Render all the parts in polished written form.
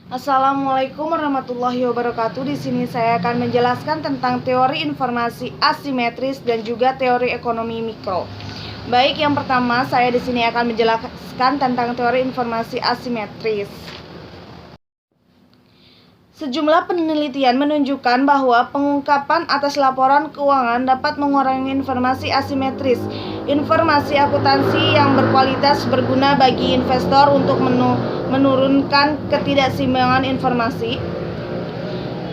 Assalamualaikum warahmatullahi wabarakatuh. Di sini saya akan menjelaskan tentang teori informasi asimetris dan juga teori ekonomi mikro. Baik, yang pertama saya di sini akan menjelaskan tentang teori informasi asimetris. Sejumlah penelitian menunjukkan bahwa pengungkapan atas laporan keuangan dapat mengurangi informasi asimetris. Informasi akuntansi yang berkualitas berguna bagi investor untuk menurunkan ketidakseimbangan informasi.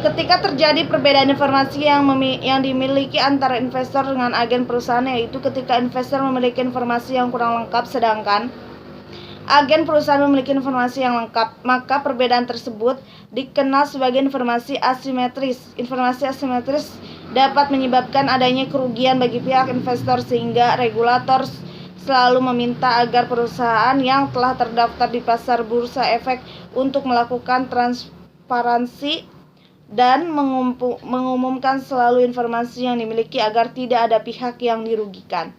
Ketika terjadi perbedaan informasi yang dimiliki antara investor dengan agen perusahaan, yaitu ketika investor memiliki informasi yang kurang lengkap sedangkan agen perusahaan memiliki informasi yang lengkap, maka perbedaan tersebut dikenal sebagai informasi asimetris. Informasi asimetris dapat menyebabkan adanya kerugian bagi pihak investor sehingga regulator selalu meminta agar perusahaan yang telah terdaftar di pasar bursa efek untuk melakukan transparansi dan mengumumkan selalu informasi yang dimiliki agar tidak ada pihak yang dirugikan.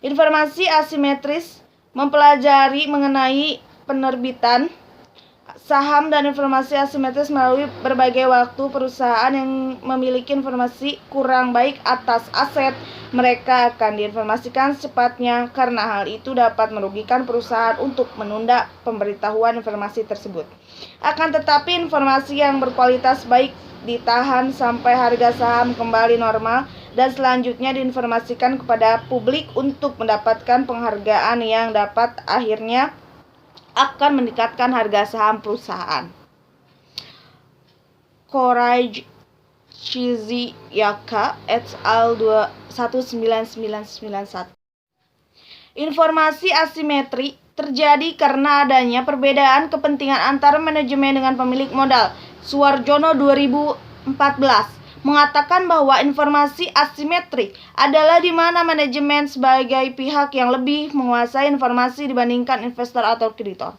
Informasi asimetris mempelajari mengenai penerbitan saham dan informasi asimetris melalui berbagai waktu. Perusahaan yang memiliki informasi kurang baik atas aset mereka akan diinformasikan secepatnya karena hal itu dapat merugikan perusahaan untuk menunda pemberitahuan informasi tersebut. Akan tetapi informasi yang berkualitas baik ditahan sampai harga saham kembali normal dan selanjutnya diinformasikan kepada publik untuk mendapatkan penghargaan yang dapat akhirnya akan meningkatkan harga saham perusahaan. Courage Chiziyaka et al. 1991. Informasi asimetri terjadi karena adanya perbedaan kepentingan antara manajemen dengan pemilik modal. Suwarjono 2014 mengatakan bahwa informasi asimetri adalah di mana manajemen sebagai pihak yang lebih menguasai informasi dibandingkan investor atau kreditor.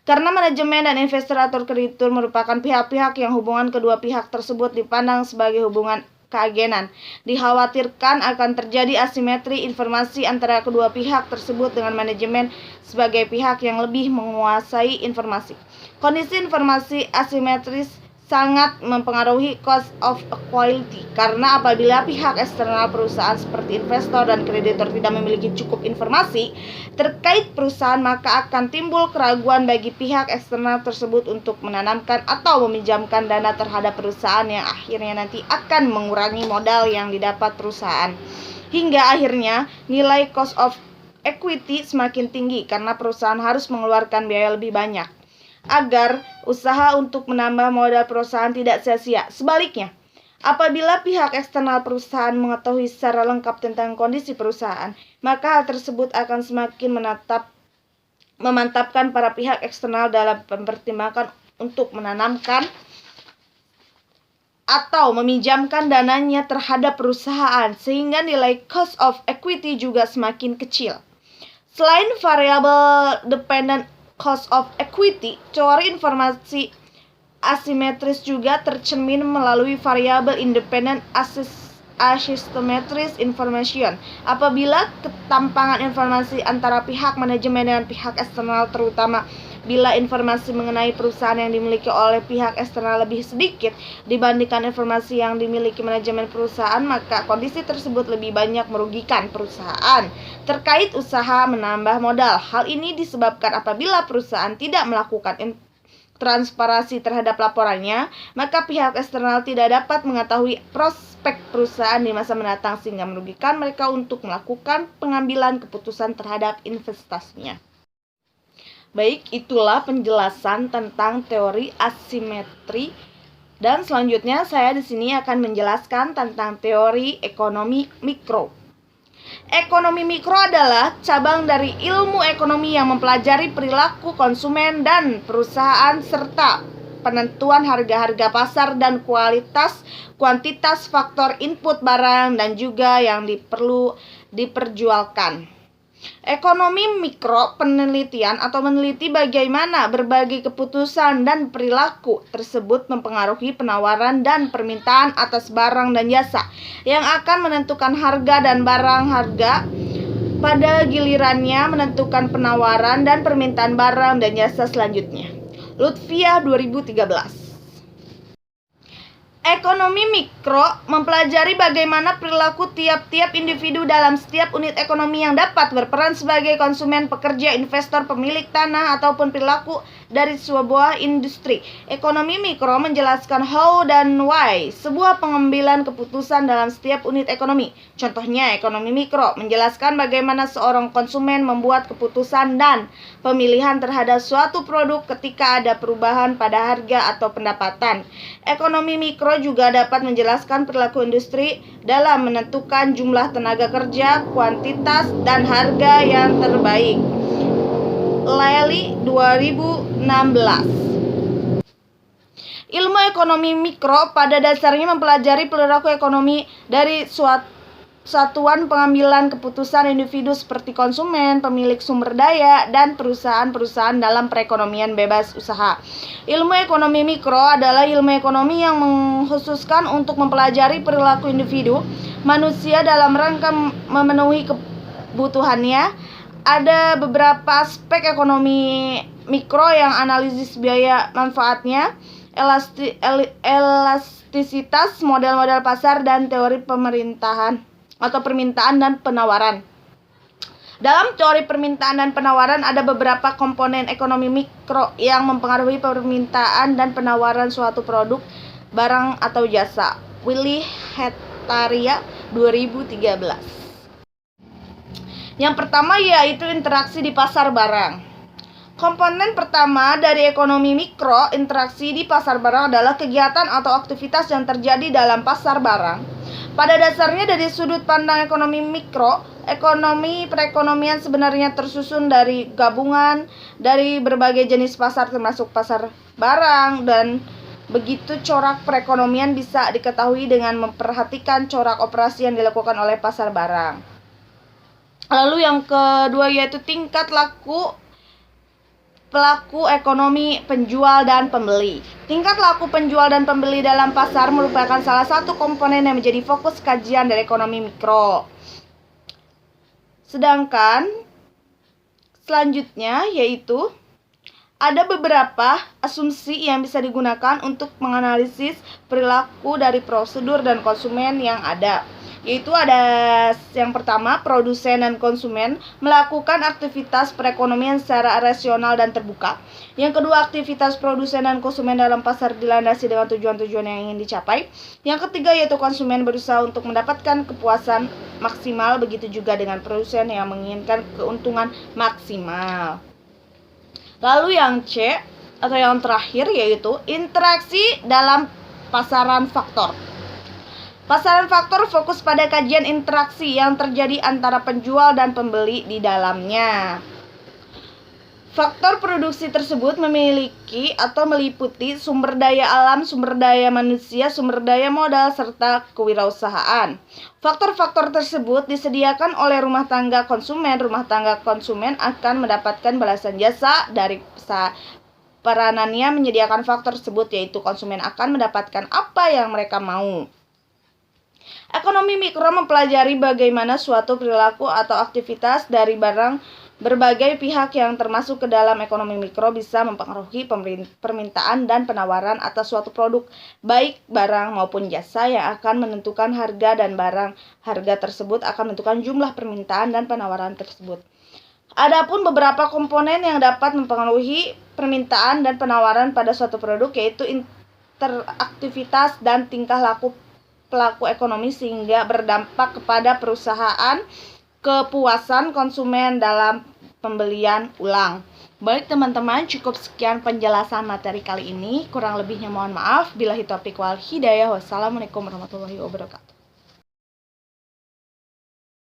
Karena manajemen dan investor atau kreditor merupakan pihak-pihak yang hubungan kedua pihak tersebut dipandang sebagai hubungan keagenan, dikhawatirkan akan terjadi asimetri informasi antara kedua pihak tersebut dengan manajemen sebagai pihak yang lebih menguasai informasi. Kondisi informasi asimetris sangat mempengaruhi cost of equity karena apabila pihak eksternal perusahaan seperti investor dan kreditor tidak memiliki cukup informasi terkait perusahaan, maka akan timbul keraguan bagi pihak eksternal tersebut untuk menanamkan atau meminjamkan dana terhadap perusahaan yang akhirnya nanti akan mengurangi modal yang didapat perusahaan. Hingga akhirnya nilai cost of equity semakin tinggi karena perusahaan harus mengeluarkan biaya lebih banyak agar usaha untuk menambah modal perusahaan tidak sia-sia. Sebaliknya, apabila pihak eksternal perusahaan mengetahui secara lengkap tentang kondisi perusahaan, maka hal tersebut akan semakin memantapkan para pihak eksternal dalam mempertimbangkan untuk menanamkan atau meminjamkan dananya terhadap perusahaan, sehingga nilai cost of equity juga semakin kecil. Selain variable dependent cost of equity, teori informasi asimetris juga tercermin melalui variabel independent asymmetric information. Apabila ketimpangan informasi antara pihak manajemen dengan pihak eksternal, terutama bila informasi mengenai perusahaan yang dimiliki oleh pihak eksternal lebih sedikit dibandingkan informasi yang dimiliki manajemen perusahaan, maka kondisi tersebut lebih banyak merugikan perusahaan terkait usaha menambah modal. Hal ini disebabkan apabila perusahaan tidak melakukan transparansi terhadap laporannya, maka pihak eksternal tidak dapat mengetahui prospek perusahaan di masa mendatang sehingga merugikan mereka untuk melakukan pengambilan keputusan terhadap investasinya. Baik, itulah penjelasan tentang teori asimetri, dan selanjutnya saya di sini akan menjelaskan tentang teori ekonomi mikro. Ekonomi mikro adalah cabang dari ilmu ekonomi yang mempelajari perilaku konsumen dan perusahaan serta penentuan harga-harga pasar dan kuantitas faktor input barang dan juga yang perlu diperjualkan. Ekonomi mikro penelitian atau meneliti bagaimana berbagai keputusan dan perilaku tersebut mempengaruhi penawaran dan permintaan atas barang dan jasa yang akan menentukan harga dan barang harga pada gilirannya menentukan penawaran dan permintaan barang dan jasa selanjutnya. Lutfiah 2013. Ekonomi mikro mempelajari bagaimana perilaku tiap-tiap individu dalam setiap unit ekonomi yang dapat berperan sebagai konsumen, pekerja, investor, pemilik tanah, ataupun perilaku dari sebuah industri. Ekonomi mikro menjelaskan how dan why sebuah pengambilan keputusan dalam setiap unit ekonomi. Contohnya, ekonomi mikro menjelaskan bagaimana seorang konsumen membuat keputusan dan pemilihan terhadap suatu produk ketika ada perubahan pada harga atau pendapatan. Ekonomi mikro juga dapat menjelaskan perilaku industri dalam menentukan jumlah tenaga kerja, kuantitas, dan harga yang terbaik. Lely 2016. Ilmu ekonomi mikro pada dasarnya mempelajari perilaku ekonomi dari satuan pengambilan keputusan individu seperti konsumen, pemilik sumber daya, dan perusahaan-perusahaan dalam perekonomian bebas usaha. Ilmu ekonomi mikro adalah ilmu ekonomi yang mengkhususkan untuk mempelajari perilaku individu manusia dalam rangka memenuhi kebutuhannya. Ada beberapa aspek ekonomi mikro yang analisis biaya manfaatnya, elastisitas, model-model pasar, dan teori pemerintahan atau permintaan dan penawaran. Dalam teori permintaan dan penawaran ada beberapa komponen ekonomi mikro yang mempengaruhi permintaan dan penawaran suatu produk, barang, atau jasa. Willy Hetaria 2013. Yang pertama yaitu interaksi di pasar barang. Komponen pertama dari ekonomi mikro, interaksi di pasar barang, adalah kegiatan atau aktivitas yang terjadi dalam pasar barang. Pada dasarnya dari sudut pandang ekonomi mikro, ekonomi perekonomian sebenarnya tersusun dari gabungan dari berbagai jenis pasar termasuk pasar barang, dan begitu corak perekonomian bisa diketahui dengan memperhatikan corak operasi yang dilakukan oleh pasar barang. Lalu yang kedua yaitu tingkat laku pelaku ekonomi penjual dan pembeli. Tingkat laku penjual dan pembeli dalam pasar merupakan salah satu komponen yang menjadi fokus kajian dari ekonomi mikro. Sedangkan selanjutnya yaitu ada beberapa asumsi yang bisa digunakan untuk menganalisis perilaku dari prosedur dan konsumen yang ada. Yaitu ada yang pertama, produsen dan konsumen melakukan aktivitas perekonomian secara rasional dan terbuka. Yang kedua, aktivitas produsen dan konsumen dalam pasar dilandasi dengan tujuan-tujuan yang ingin dicapai. Yang ketiga yaitu konsumen berusaha untuk mendapatkan kepuasan maksimal, begitu juga dengan produsen yang menginginkan keuntungan maksimal. Lalu yang C atau yang terakhir yaitu interaksi dalam pasaran faktor. Pasaran faktor fokus pada kajian interaksi yang terjadi antara penjual dan pembeli di dalamnya. Faktor produksi tersebut memiliki atau meliputi sumber daya alam, sumber daya manusia, sumber daya modal, serta kewirausahaan. Faktor-faktor tersebut disediakan oleh rumah tangga konsumen. Rumah tangga konsumen akan mendapatkan balasan jasa dari peranannya menyediakan faktor tersebut, yaitu konsumen akan mendapatkan apa yang mereka mau. Ekonomi mikro mempelajari bagaimana suatu perilaku atau aktivitas dari berbagai pihak yang termasuk ke dalam ekonomi mikro bisa mempengaruhi permintaan dan penawaran atas suatu produk, baik barang maupun jasa, yang akan menentukan harga, dan harga tersebut akan menentukan jumlah permintaan dan penawaran tersebut. Adapun beberapa komponen yang dapat mempengaruhi permintaan dan penawaran pada suatu produk yaitu interaktivitas dan tingkah laku pelaku ekonomi sehingga berdampak kepada perusahaan, kepuasan konsumen dalam pembelian ulang. Baik teman-teman, cukup sekian penjelasan materi kali ini. Kurang lebihnya mohon maaf. Billahi taufiq wal hidayah. Wassalamualaikum warahmatullahi wabarakatuh.